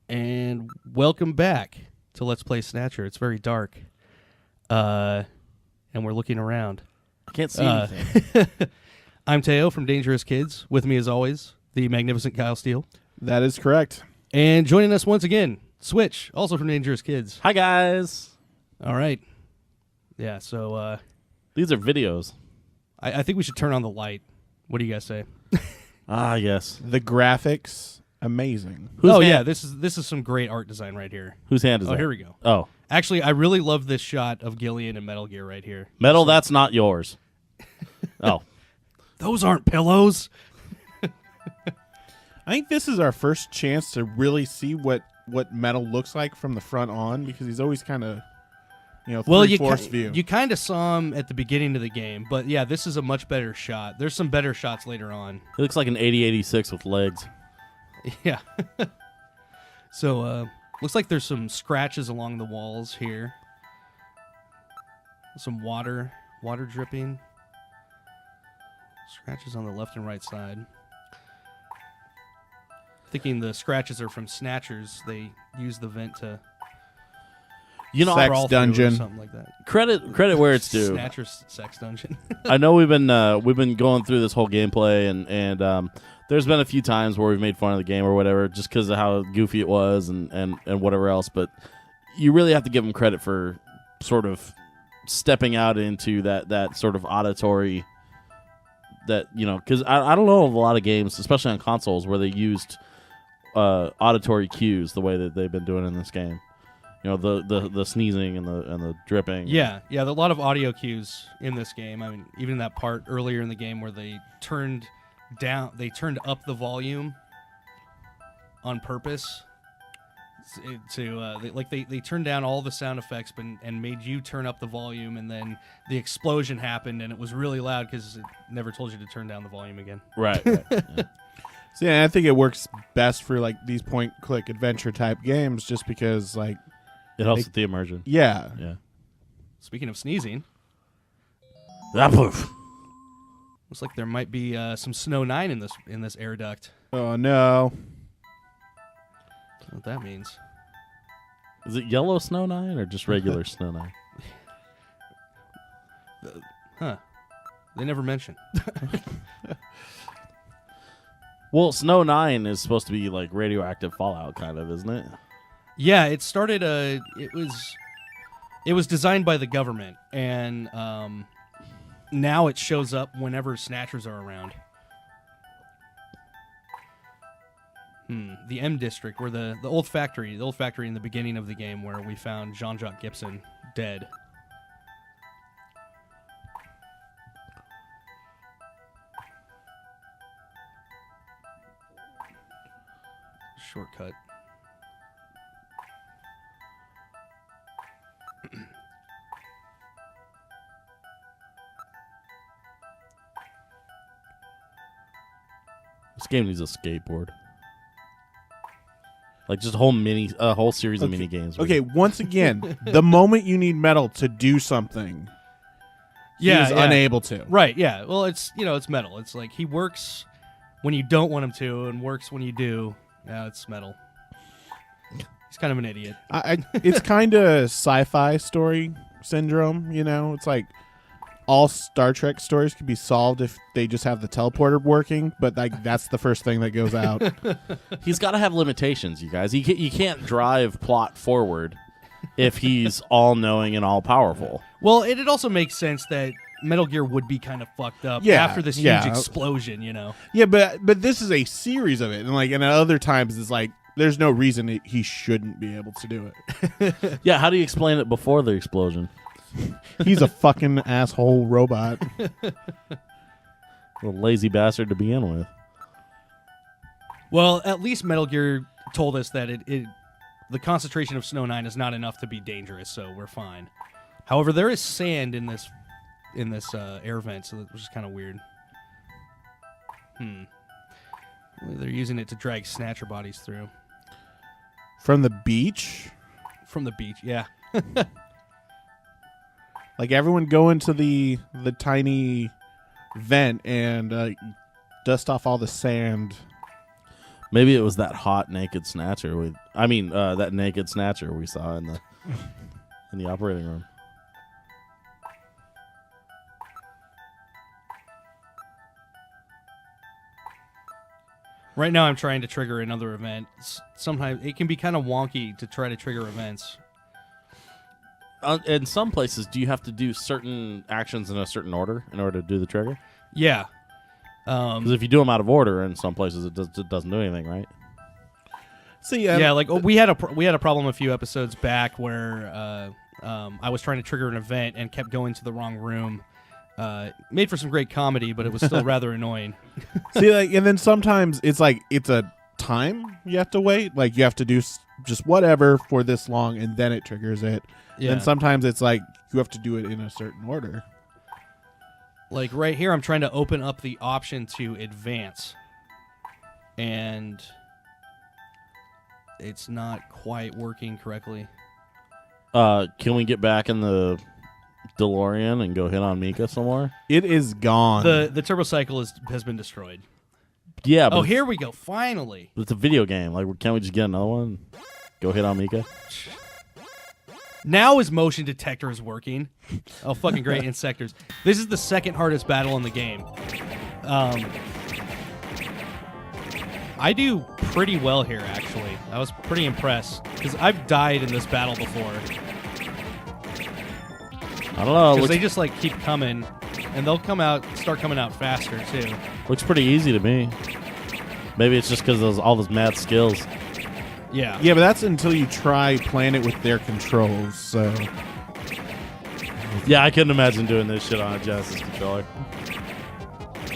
And welcome back to Let's Play Snatcher. It's very dark, and we're looking around. I can't see anything. I'm Teo from Dangerous Kids. With me, as always, the magnificent Kyle Steele. That is correct. And joining us once again, Switch, also from Dangerous Kids. Hi, guys. All right. Yeah, so These are videos. I think we should turn on the light. What do you guys say? Yes. The graphics, amazing. Yeah, this is some great art design right here. Whose hand is that? Oh, here we go. Oh. Actually, I really love this shot of Gillian and Metal Gear right here. Metal, that's not yours. Oh. Those aren't pillows. I think this is our first chance to really see what Metal looks like from the front on, because he's always kind of, three-fourths view. You kind of saw him at the beginning of the game, but yeah, this is a much better shot. There's some better shots later on. He looks like an 8086 with legs. Yeah. So, looks like there's some scratches along the walls here. Some water dripping. Scratches on the left and right side. Thinking the scratches are from Snatchers. They use the vent to Sex crawl through dungeon. or something like that. Credit where it's due. Snatcher's sex dungeon. I know we've been going through this whole gameplay, and there's been a few times where we've made fun of the game or whatever, just because of how goofy it was and whatever else. But you really have to give them credit for sort of stepping out into that sort of auditory. That, because I don't know of a lot of games, especially on consoles, where they used auditory cues the way that they've been doing in this game. The sneezing and the dripping. Yeah, a lot of audio cues in this game. I mean, even that part earlier in the game where they turned up the volume on purpose they turned down all the sound effects and made you turn up the volume, and then the explosion happened and it was really loud because it never told you to turn down the volume again. Right. Yeah. So yeah, I think it works best for like these point-click adventure type games, just because It helps with the immersion. Yeah. Speaking of sneezing, That poof. looks like there might be some Snow 9 in this air duct. Oh no. I don't know what that means. Is it yellow Snow 9 or just regular Snow 9? Huh. They never mention. Well, Snow 9 is supposed to be like radioactive fallout, kind of, isn't it? Yeah, it started. It was designed by the government, and now it shows up whenever Snatchers are around. The M District, where the old factory in the beginning of the game, where we found Jean-Jacques Gibson dead. Shortcut. This game needs a skateboard. Like just a whole series of mini games. Okay, once again, the moment you need Metal to do something, he's unable to. Right, yeah. Well, it's Metal. It's like he works when you don't want him to and works when you do. Yeah, it's Metal. He's kind of an idiot. It's kind of sci-fi story syndrome, It's like all Star Trek stories could be solved if they just have the teleporter working, but that's the first thing that goes out. He's got to have limitations, you guys. You can't drive plot forward if he's all-knowing and all-powerful. Well, it also makes sense that Metal Gear would be kind of fucked up after this huge explosion, Yeah, but this is a series of it, and at other times it's like there's no reason he shouldn't be able to do it. Yeah, how do you explain it before the explosion? He's a fucking asshole robot. A lazy bastard to begin with. Well, at least Metal Gear told us that the concentration of Snow 9 is not enough to be dangerous, so we're fine. However, there is sand in this air vent, so which is kind of weird. They're using it to drag Snatcher bodies through. From the beach? From the beach, yeah. Like everyone go into the tiny vent and dust off all the sand. Maybe it was that hot naked snatcher. That naked snatcher we saw in the operating room. Right now, I'm trying to trigger another event. Sometimes it can be kind of wonky to try to trigger events. In some places, do you have to do certain actions in a certain order in order to do the trigger? Yeah. Because if you do them out of order, in some places it doesn't do anything, right? See, yeah, like we had a problem a few episodes back where I was trying to trigger an event and kept going to the wrong room. Made for some great comedy, but it was still rather annoying. See, like, and then sometimes it's like it's a time you have to wait. Like you have to do just whatever for this long, and then it triggers it. Yeah. And sometimes it's like you have to do it in a certain order. Like right here, I'm trying to open up the option to advance, and it's not quite working correctly. Can we get back in the DeLorean and go hit on Mika some more? It is gone. The turbo cycle has been destroyed. Yeah. But Oh, here we go. Finally. it's a video game. Like, can't we just get another one? Go hit on Mika. Now his motion detector is working. Oh, fucking great. Insectors. This is the second hardest battle in the game. I do pretty well here, actually. I was pretty impressed, because I've died in this battle before. I don't know. Because they just, like, keep coming, and they'll start coming out faster, too. Looks pretty easy to me. Maybe it's just because of all those mad skills. Yeah. Yeah, but that's until you try playing it with their controls. So Yeah, I couldn't imagine doing this shit on a Genesis controller.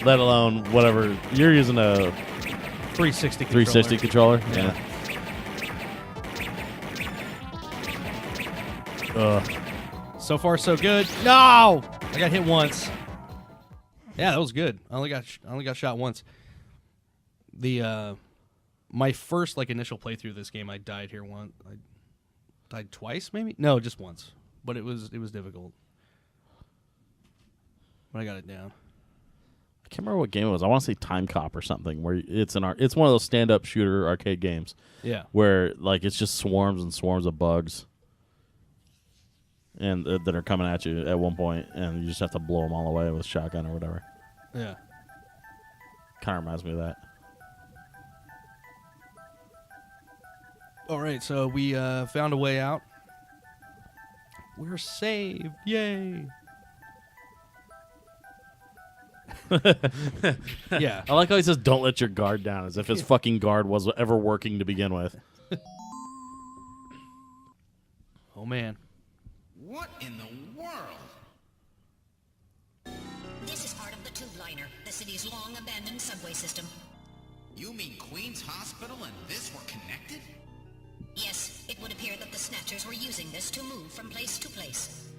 Let alone whatever. You're using a 360 360 controller? Yeah. So far, so good. No! I got hit once. Yeah, that was good. I only got shot once. My first initial playthrough of this game, I died here once. I died twice, maybe? No, just once. But it was difficult. But I got it down. I can't remember what game it was. I want to say Time Cop or something, where it's one of those stand-up shooter arcade games. Yeah. Where it's just swarms and swarms of bugs, and that are coming at you at one point, and you just have to blow them all away with a shotgun or whatever. Yeah. Kind of reminds me of that. All right, so we found a way out. We're saved. Yay. Yeah. I like how he says, "Don't let your guard down," as if his fucking guard was ever working to begin with. Oh, man. What in the world? This is part of the tube liner, the city's long-abandoned subway system. You mean Queen's Hospital and this were connected? Yes, it would appear that the Snatchers were using this to move from place to place.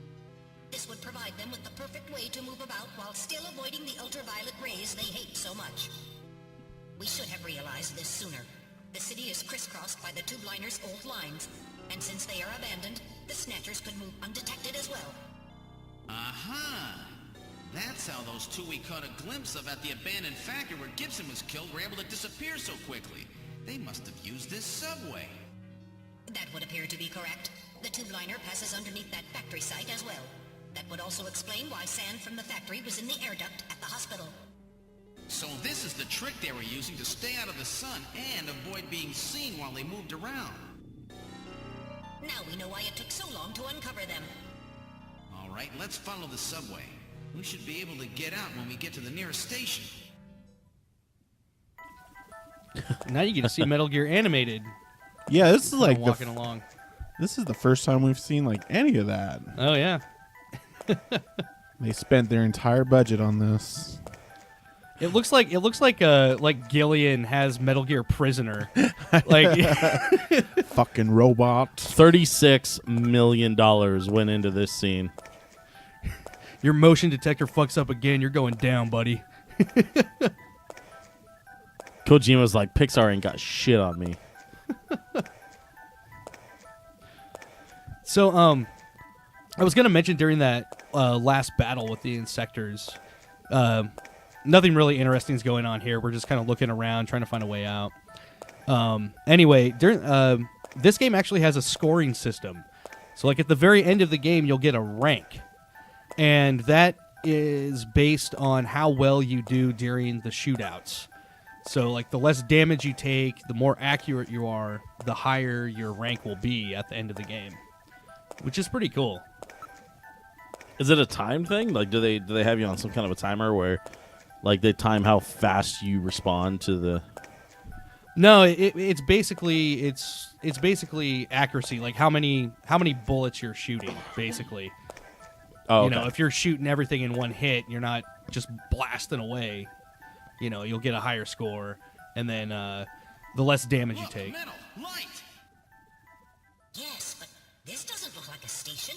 This would provide them with the perfect way to move about while still avoiding the ultraviolet rays they hate so much. We should have realized this sooner. The city is crisscrossed by the tube liner's old lines, and since they are abandoned, the Snatchers could move undetected as well. Aha! That's how those two we caught a glimpse of at the abandoned factory where Gibson was killed were able to disappear so quickly. They must have used this subway. That would appear to be correct. The tube liner passes underneath that factory site as well. That would also explain why sand from the factory was in the air duct at the hospital. So this is the trick they were using to stay out of the sun and avoid being seen while they moved around. Now we know why it took so long to uncover them. All right, let's follow the subway. We should be able to get out when we get to the nearest station. Now you get to see Metal Gear animated. yeah, this is like walking along. this is the first time we've seen any of that. Oh, yeah. They spent their entire budget on this. It looks like Gillian has Metal Gear Prisoner. Fucking robot. $36 million went into this scene. Your motion detector fucks up again. You're going down, buddy. Kojima's like, Pixar ain't got shit on me. So, I was gonna mention during that last battle with the insectors, nothing really interesting is going on here. We're just kind of looking around, trying to find a way out. Anyway, this game actually has a scoring system. So, like, at the very end of the game, you'll get a rank. And that is based on how well you do during the shootouts. So, like, the less damage you take, the more accurate you are, the higher your rank will be at the end of the game. Which is pretty cool. Is it a time thing? Like, do they have you on some kind of a timer where, like, they time how fast you respond to the... No, it's basically accuracy, like how many bullets you're shooting, basically. Oh, You know, if you're shooting everything in one hit, you're not just blasting away. You know, you'll get a higher score, and then the less damage you Look, take. metal, light. Yes, but this doesn't look like a station.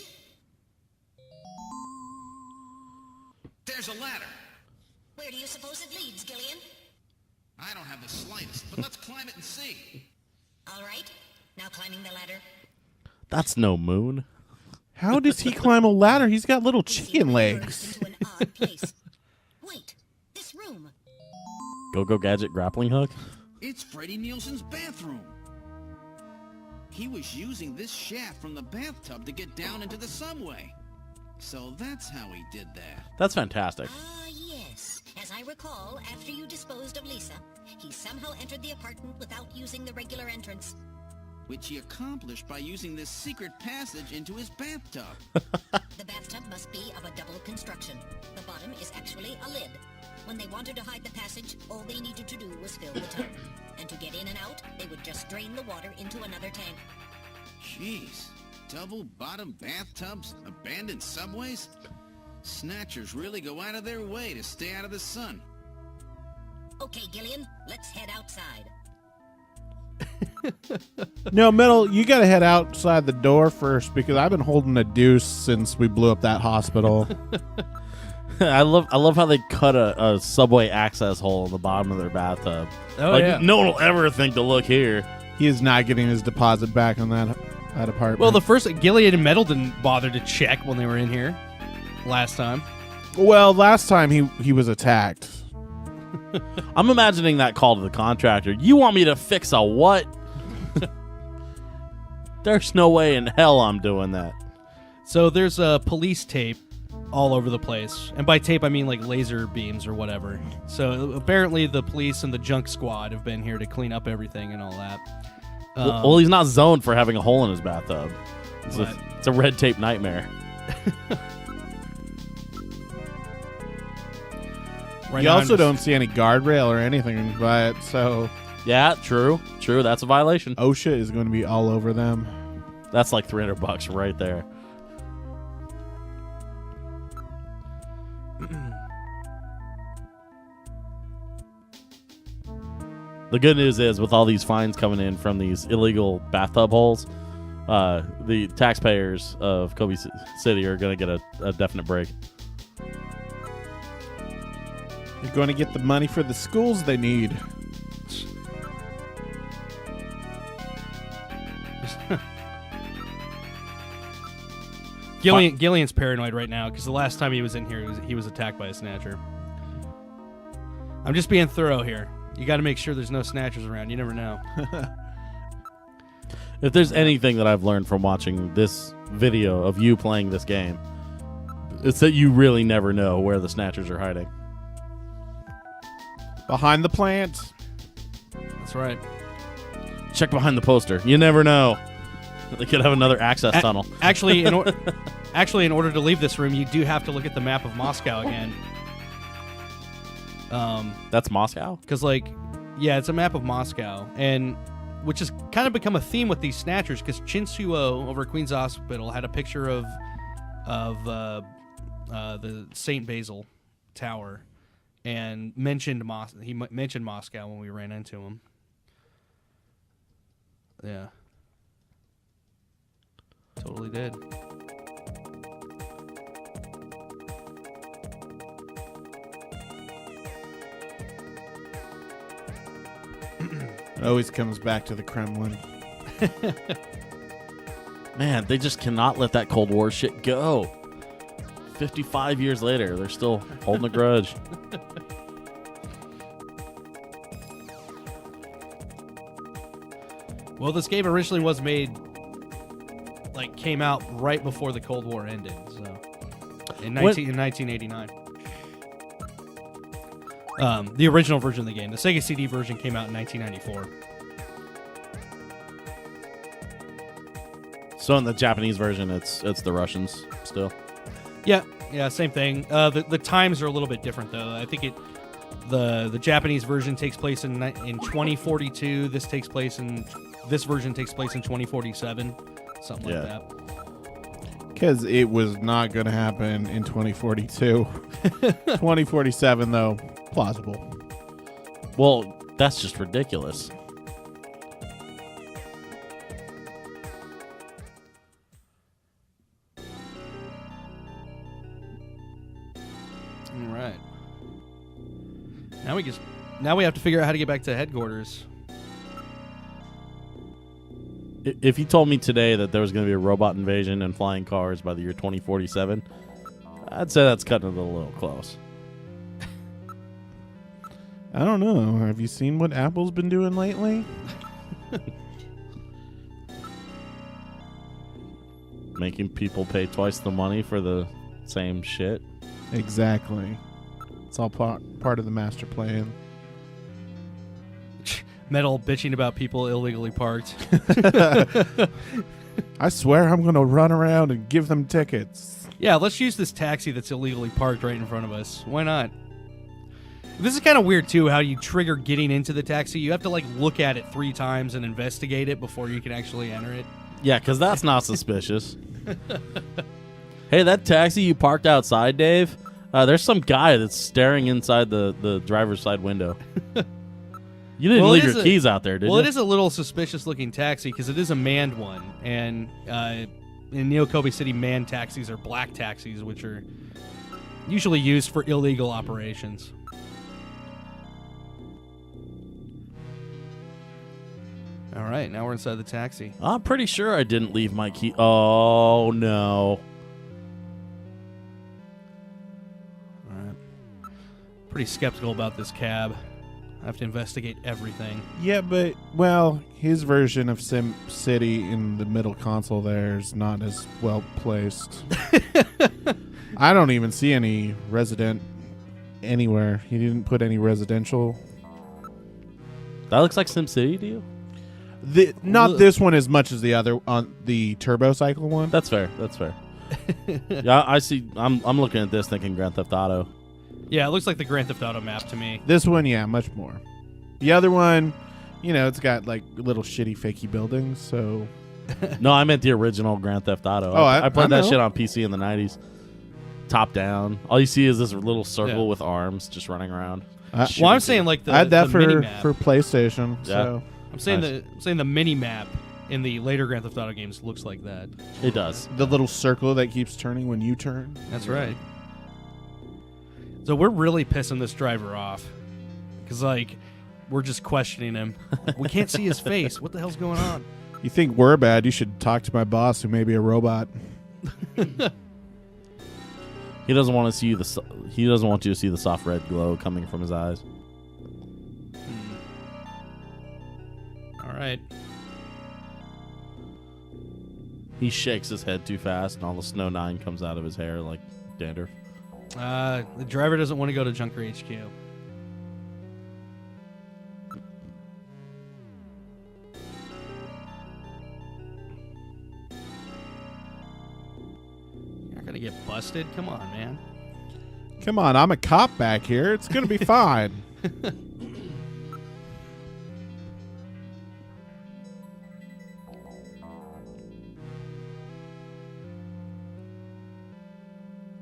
There's a ladder. Where do you suppose it leads, Gillian? I don't have the slightest, but let's climb it and see. All right, now climbing the ladder. That's no moon. How does he climb a ladder? He's got little Easy chicken maneuvers legs. Into an odd place. Wait, this room. Go Gadget grappling hook? It's Freddie Nielsen's bathroom. He was using this shaft from the bathtub to get down into the subway. So that's how he did that. That's fantastic. Ah, yes. As I recall, after you disposed of Lisa, he somehow entered the apartment without using the regular entrance. Which he accomplished by using this secret passage into his bathtub. The bathtub must be of a double construction. The bottom is actually a lid. When they wanted to hide the passage, all they needed to do was fill the tub. And to get in and out, they would just drain the water into another tank. Jeez. Double-bottom bathtubs? Abandoned subways? Snatchers really go out of their way to stay out of the sun. Okay, Gillian, let's head outside. No, Metal, you got to head outside the door first because I've been holding a deuce since we blew up that hospital. I love how they cut a subway access hole in the bottom of their bathtub. Oh, like, yeah. no one will ever think to look here. He is not getting his deposit back on that apartment. Well, the first Gillian and Metal didn't bother to check when they were in here last time. Well, last time he was attacked. I'm imagining that call to the contractor. You want me to fix a what? There's no way in hell I'm doing that. So there's police tape all over the place. And by tape, I mean like laser beams or whatever. So apparently the police and the junk squad have been here to clean up everything and all that. Well, he's not zoned for having a hole in his bathtub. It's What? a red tape nightmare. Right You now I'm also just- don't see any guardrail or anything by it, so Yeah, true. That's a violation. OSHA is going to be all over them. That's like $300 right there. The good news is, with all these fines coming in from these illegal bathtub holes, the taxpayers of Kobe City are going to get a definite break. They're going to get the money for the schools they need. Gillian's paranoid right now because the last time he was in here, he was attacked by a snatcher. I'm just being thorough here. You got to make sure there's no snatchers around. You never know. If there's anything that I've learned from watching this video of you playing this game, it's that you really never know where the snatchers are hiding. Behind the plant. That's right. Check behind the poster. You never know. They could have another access tunnel. Actually, in order to leave this room, you do have to look at the map of Moscow again. That's Moscow? Because, like, yeah, it's a map of Moscow, and which has kind of become a theme with these snatchers. Because Chinsuo over at Queen's Hospital had a picture of the Saint Basil Tower, and mentioned mentioned Moscow when we ran into him. Yeah, totally did. It always comes back to the Kremlin. Man, they just cannot let that Cold War shit go. 55 years later, they're still holding a grudge. Well, this game originally was made, came out right before the Cold War ended, so in 1989. The original version of the game, the Sega CD version, came out in 1994. So in the Japanese version, it's the Russians still. Yeah, same thing. The times are a little bit different though. I think the Japanese version takes place in 2042. This version takes place in 2047, something like that. Because it was not going to happen in 2042. 2047, though, plausible. Well, that's just ridiculous. All right. Now we have to figure out how to get back to headquarters. If you told me today that there was going to be a robot invasion and flying cars by the year 2047, I'd say that's cutting it a little close. I don't know. Have you seen what Apple's been doing lately? Making people pay twice the money for the same shit. Exactly. It's all part of the master plan. Metal bitching about people illegally parked. I swear I'm going to run around and give them tickets. Yeah, let's use this taxi that's illegally parked right in front of us. Why not? This is kind of weird, too, how you trigger getting into the taxi. You have to, look at it 3 times and investigate it before you can actually enter it. Yeah, because that's not suspicious. Hey, that taxi you parked outside, Dave, there's some guy that's staring inside the driver's side window. You didn't leave your keys out there, did you? Well, it is a little suspicious-looking taxi because it is a manned one. And in Neo-Kobe City, manned taxis are black taxis, which are usually used for illegal operations. All right, now we're inside the taxi. I'm pretty sure I didn't leave my key. Oh, no. All right. Pretty skeptical about this cab. I have to investigate everything. Yeah, but, his version of Sim City in the middle console there is not as well placed. I don't even see any resident anywhere. He didn't put any residential. That looks like SimCity to you? Not this one as much as the other, on the Turbo Cycle one. That's fair. Yeah, I see. I'm looking at this thinking Grand Theft Auto. Yeah, it looks like the Grand Theft Auto map to me. This one, yeah, much more. The other one, it's got little shitty fakey buildings, so... No, I meant the original Grand Theft Auto. Oh, I played that know. shit on PC in the 90s. Top down. All you see is this little circle with arms just running around. Well, I'm saying the I had that the mini-map. for PlayStation, so... I'm saying the mini map in the later Grand Theft Auto games looks like that. It does. The little circle that keeps turning when you turn. That's right. So we're really pissing this driver off because we're just questioning him. We can't see his face. What the hell's going on? You think we're bad? You should talk to my boss, who may be a robot. He doesn't want to see He doesn't want you to see the soft red glow coming from his eyes. All right. He shakes his head too fast, and all the Snow 9 comes out of his hair like dandruff. The driver doesn't want to go to Junker HQ. You're not going to get busted? Come on, man. Come on, I'm a cop back here. It's going to be fine.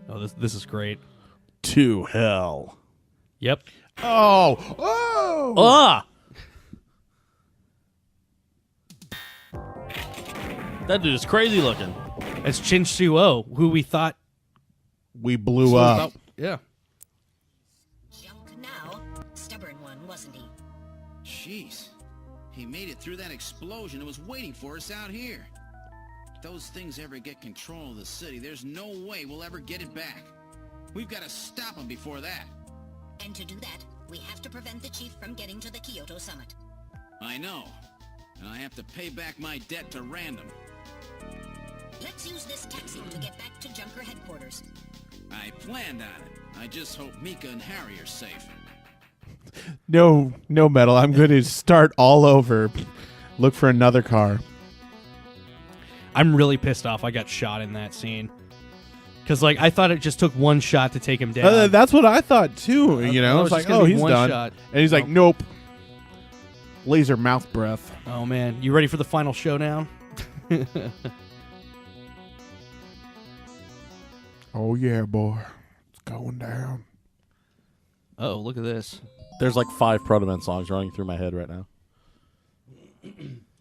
Oh, this is great. To hell. Yep. Oh! Ah! That dude is crazy looking. It's Chinsuo, who we thought We blew up. Yeah. Junk now. Stubborn one, wasn't he? Jeez. He made it through that explosion and was waiting for us out here. If those things ever get control of the city, there's no way we'll ever get it back. We've got to stop them before that. And to do that, we have to prevent the chief from getting to the Kyoto summit. I know. and I have to pay back my debt to Random. Let's use this taxi to get back to Junker headquarters. I planned on it. I just hope Mika and Harry are safe. No, Metal. I'm going to start all over. Look for another car. I'm really pissed off I got shot in that scene. Because, like, I thought it just took one shot to take him down. That's what I thought, too. I You thought know, it it's was just like, gonna be he's one done. shot. And he's like, nope. Laser mouth breath. Oh, man. You ready for the final showdown? Oh, yeah, boy. It's going down. Oh, look at this. There's like 5 Proto Man songs running through my head right now.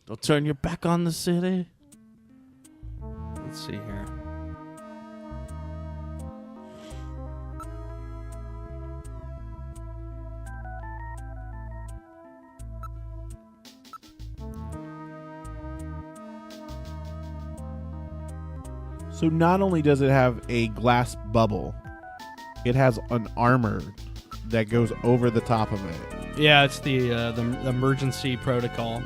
Don't turn your back on the city. Let's see here. So not only does it have a glass bubble, it has an armor that goes over the top of it. Yeah, it's the emergency protocol.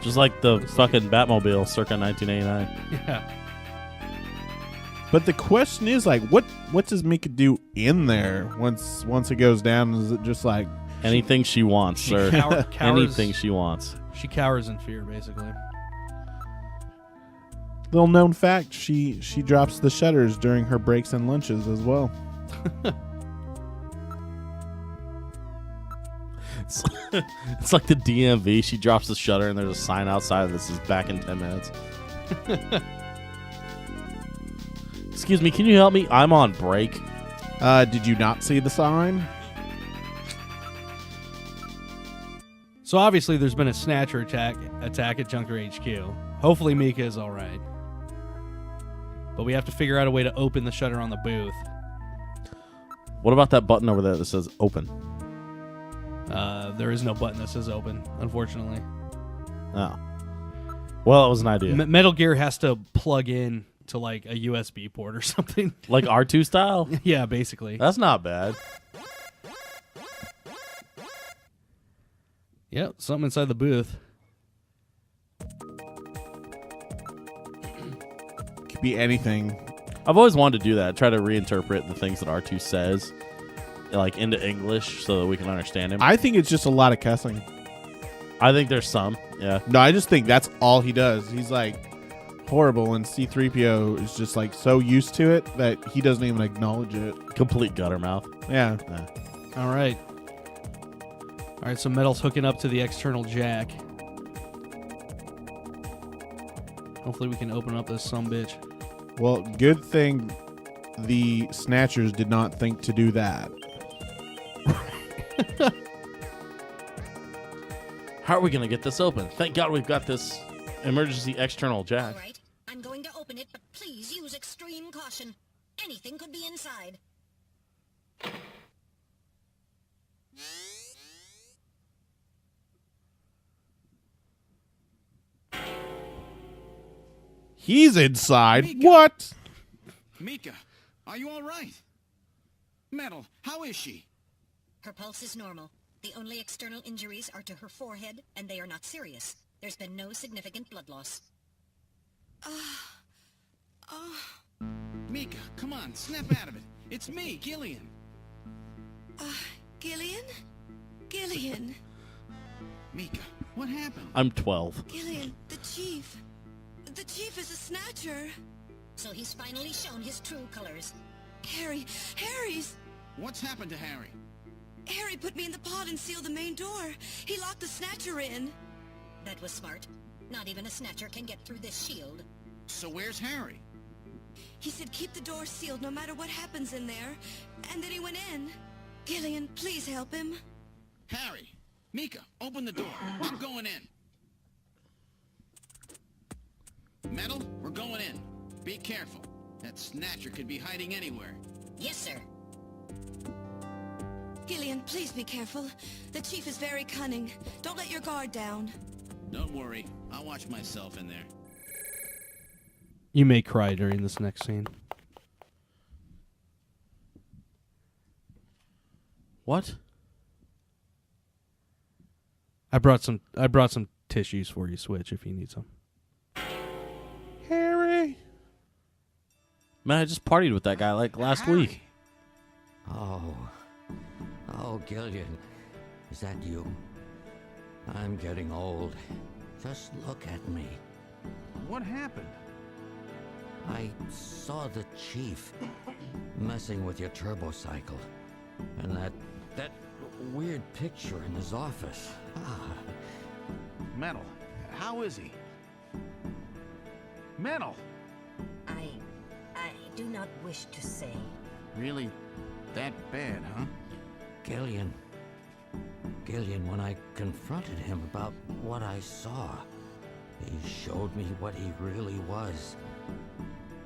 Just like the fucking Batmobile circa 1989. Yeah. But the question is, like, what does Mika do in there once it goes down? Is it just like Anything she wants, She sir. cowers- Anything she wants. She cowers in fear, basically. little known fact? She drops the shutters during her breaks and lunches as well. It's like the DMV. She drops the shutter and there's a sign outside. This is back in 10 minutes. Excuse me, can you help me? I'm on break. Did you not see the sign? So obviously there's been a Snatcher attack at Junker HQ. Hopefully Mika is all right. But we have to figure out a way to open the shutter on the booth. What about that button over there that says open? There is no button that says open, unfortunately. Oh. Well, it was an idea. Metal Gear has to plug in to like a USB port or something. Like R2 style? Yeah, basically. That's not bad. Yep, something inside the booth. Could be anything. I've always wanted to do that. Try to reinterpret the things that R2 says, like into English, so that we can understand him. I think it's just a lot of cussing. I think there's some. Yeah. No, I just think that's all he does. He's like horrible, and C-3PO is just like so used to it that he doesn't even acknowledge it. Complete gutter mouth. Yeah. All right. All right, so Metal's hooking up to the external jack. Hopefully we can open up this sumbitch. Well, good thing the Snatchers did not think to do that. How are we going to get this open? Thank God we've got this emergency external jack. All right, I'm going to open it, but please use extreme caution. Anything could be inside. He's inside. Mika. What? Mika, are you all right? Metal, how is she? Her pulse is normal. The only external injuries are to her forehead, and they are not serious. There's been no significant blood loss. Mika, come on, snap out of it. It's me, Gillian. Gillian? Gillian. Mika, what happened? I'm 12. Gillian, the chief. The chief is a Snatcher. So he's finally shown his true colors. Harry's... What's happened to Harry? Harry put me in the pod and sealed the main door. He locked the Snatcher in. That was smart. Not even a Snatcher can get through this shield. So where's Harry? He said keep the door sealed no matter what happens in there. And then he went in. Gillian, please help him. Harry! Mika, open the door. I'm going in. Metal, we're going in. Be careful. That Snatcher could be hiding anywhere. Yes, sir. Gillian, please be careful. The chief is very cunning. Don't let your guard down. Don't worry. I'll watch myself in there. You may cry during this next scene. What? I brought some tissues for you, Switch, if you need some. Harry. Man, I just partied with that guy like last week. Oh, Gillian, is that you? I'm getting old. Just look at me. What happened? I saw the chief messing with your turbocycle, and that weird picture in his office. Metal, how is he? Metal! I do not wish to say. Really that bad, huh? Gillian, when I confronted him about what I saw, he showed me what he really was.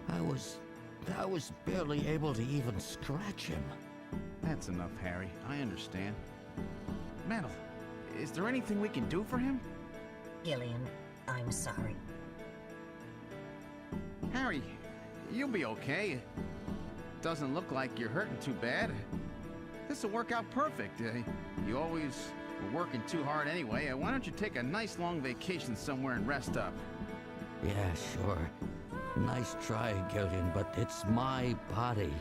I was barely able to even scratch him. That's enough, Harry. I understand. Metal, is there anything we can do for him? Gillian, I'm sorry. Harry, you'll be okay. Doesn't look like you're hurting too bad. This'll work out perfect. You always were working too hard anyway. Why don't you take a nice long vacation somewhere and rest up? Yeah, sure. Nice try, Gillian, but it's my body.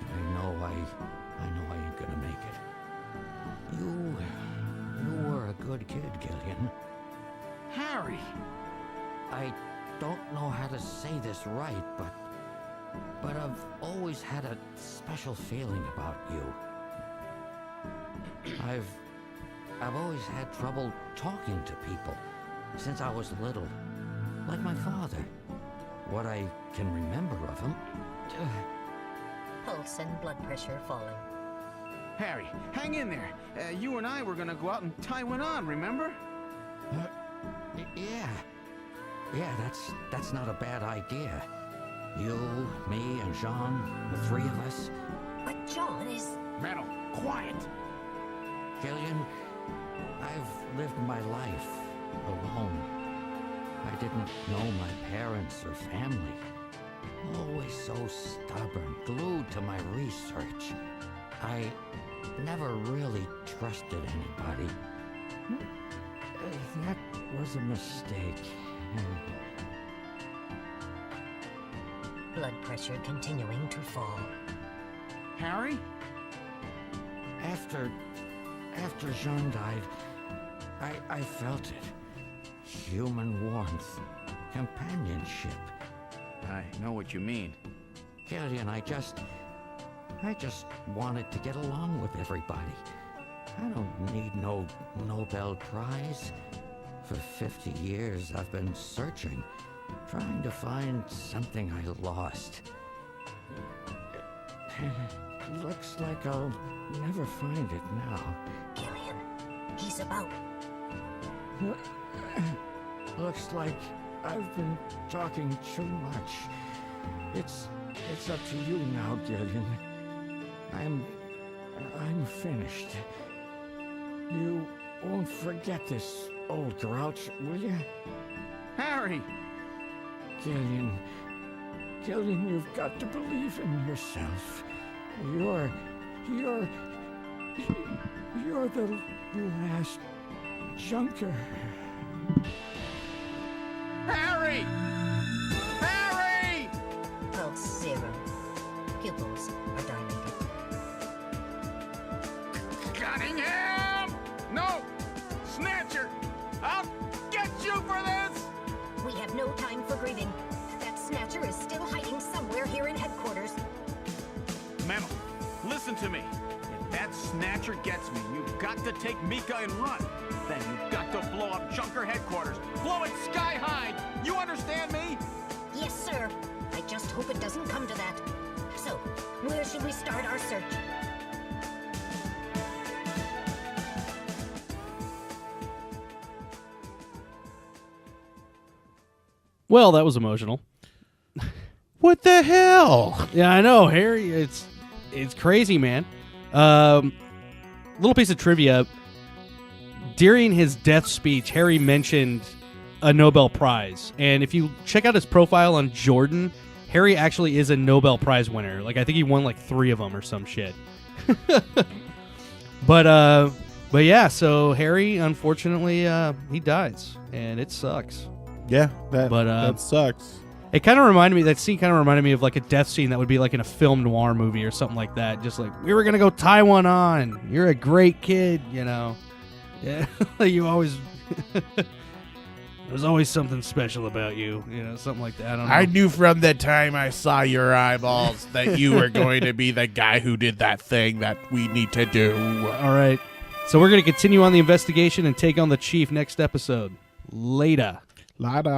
I know I ain't gonna make it. You were a good kid, Gillian. Harry! I don't know how to say this right, but I've always had a special feeling about you. I've always had trouble talking to people since I was little, like my father. What I can remember of him. Pulse and blood pressure falling. Harry, hang in there. You and I were gonna go out and tie one on, remember? Yeah, that's not a bad idea. You, me, and Jean, the three of us. But John is... Metal, quiet! Gillian, I've lived my life alone. I didn't know my parents or family. Always so stubborn, glued to my research. I never really trusted anybody. That was a mistake. Blood pressure continuing to fall. Harry? After Jean died, I felt it. Human warmth, companionship. I know what you mean. Gillian, I just wanted to get along with everybody. I don't need no Nobel Prize. For 50 years, I've been searching, trying to find something I lost. Looks like I'll never find it now. Gillian, he's about... Looks like I've been talking too much. It's up to you now, Gillian. I'm finished. You won't forget this, old grouch, will you? Harry! Gillian, you've got to believe in yourself. You're the last junker. Harry! Harry! Pulse 0. Pupils are dilated. Cunningham! No! Snatcher! I'll get you for this! We have no time for grieving. That Snatcher is still hiding somewhere here in headquarters. Memo, listen to me. If that Snatcher gets me, you've got to take Mika and run. Then you've got to blow up Junker headquarters. Blow it sky high! You understand me? Yes, sir. I just hope it doesn't come to that. So, where should we start our search? Well, that was emotional. What the hell? Yeah, I know, Harry. It's crazy, man. Little piece of trivia. During his death speech, Harry mentioned a Nobel Prize. And if you check out his profile on Jordan, Harry actually is a Nobel Prize winner. Like, I think he won like 3 of them or some shit. But But yeah, so Harry, unfortunately, he dies, and it sucks. Yeah, that sucks. It kind of reminded me, that scene kind of reminded me of like a death scene that would be like in a film noir movie or something like that. Just like, we were going to go tie one on. You're a great kid, you know. Yeah, you always... There's always something special about you, you know, something like that. I don't know. I knew from the time I saw your eyeballs that you were going to be the guy who did that thing that we need to do. All right. So we're going to continue on the investigation and take on the chief next episode. Later. Later.